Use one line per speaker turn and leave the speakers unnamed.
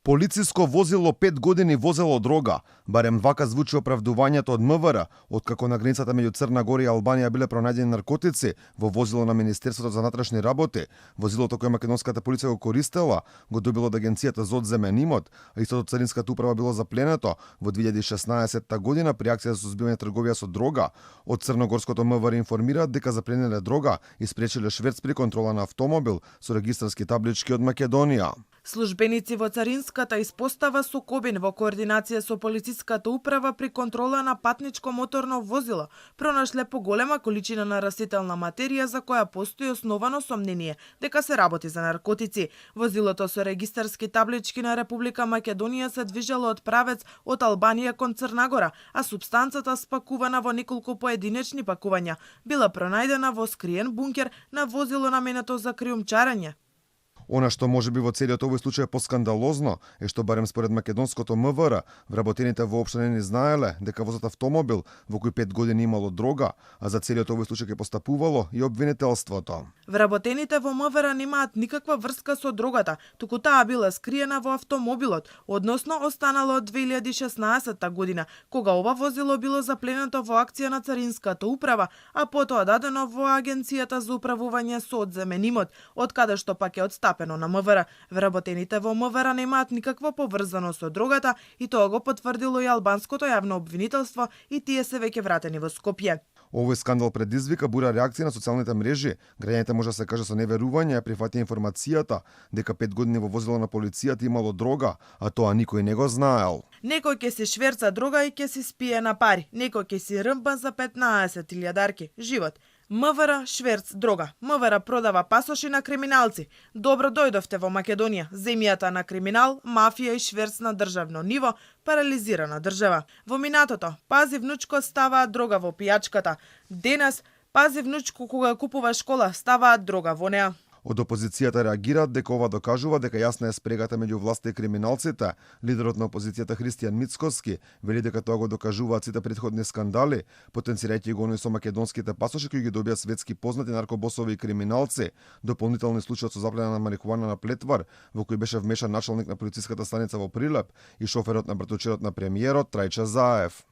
Полициско возило 5 години возело дрога, барем вака звучи оправдувањето од МВР, откако на границата меѓу Црна Гора и Албанија биле пронајдени наркотици во возило на Министерството за внатрешни работи. Возилото кое македонската полиција го користела, го добило од Агенцијата за одземен имот, а истото Царинската управа било запленето во 2016 година при акција за сузбивање трговија со дрога. Од Црногорското МВР информираат дека заплениле дрога и спречиле шверц при контрола на автомобил со регистарски таблички од Македонија.
Службеници во Царинската испостава Сокобин во координација со полициската управа при контрола на патничко моторно возило пронашле поголема количина на растителна материја за која постои основано сомнение дека се работи за наркотици. Возилото со регистарски таблички на Република Македонија се движело од правец од Албанија кон Црна Гора, а супстанцата спакувана во неколку поединечни пакувања била пронајдена во скриен бункер на возило наменето за криумчарење.
Она што може би во целиот овој случај е поскандалозно е што барем според македонското МВР, вработените воопшто не ни знаеле дека возат автомобил во кој 5 години имало дрога, а за целиот овој случај ќе постапувало и обвинителството.
Вработените во МВР немаат никаква врска со дрогата, туку таа била скриена во автомобилот, односно останала од 2016 година, кога ова возило било запленето во акција на Царинската управа, а потоа дадено во Агенцијата за управување со одземен имот, од каде што пак е отстапено на МВР. Вработените во МВР немаат никаква поврзано со дрогата и тоа го потврдило и албанското јавно обвинителство и тие се веќе вратени во Скопје.
Овој скандал предизвика бура реакција на социјалните мрежи. Граѓаните може да се каже со неверување прифатија информацијата дека 5 години во возило на полицијата имало дрога, а тоа никој не го знаел.
Некој ќе си шверца дрога и ќе си спие на пари, некој ќе си рмба за 15.000 дарки. Живот. МВР шверц дрога. МВР продава пасоши на криминалци. Добро дојдовте во Македонија, земјата на криминал, мафија и шверц на државно ниво, парализирана држава. Во минатото, пази внучко ставаат дрога во пијачката. Денес, пази внучко кога купува школа, ставаат дрога во неа.
Од опозицијата реагираат дека ова докажува дека јасна е спрегата меѓу власта и криминалците. Лидерот на опозицијата Христијан Мицкоски вели дека тоа го докажуваат сите претходни скандали, потенцирајќи го со македонските пасоши кои ги добија светски познати наркобосови и криминалци. Дополнителни случаи со заплена на марихуана на Плетвар, во кој беше вмешан началник на полициската станица во Прилеп и шоферот на братучерот на премиерот Трајче Заев.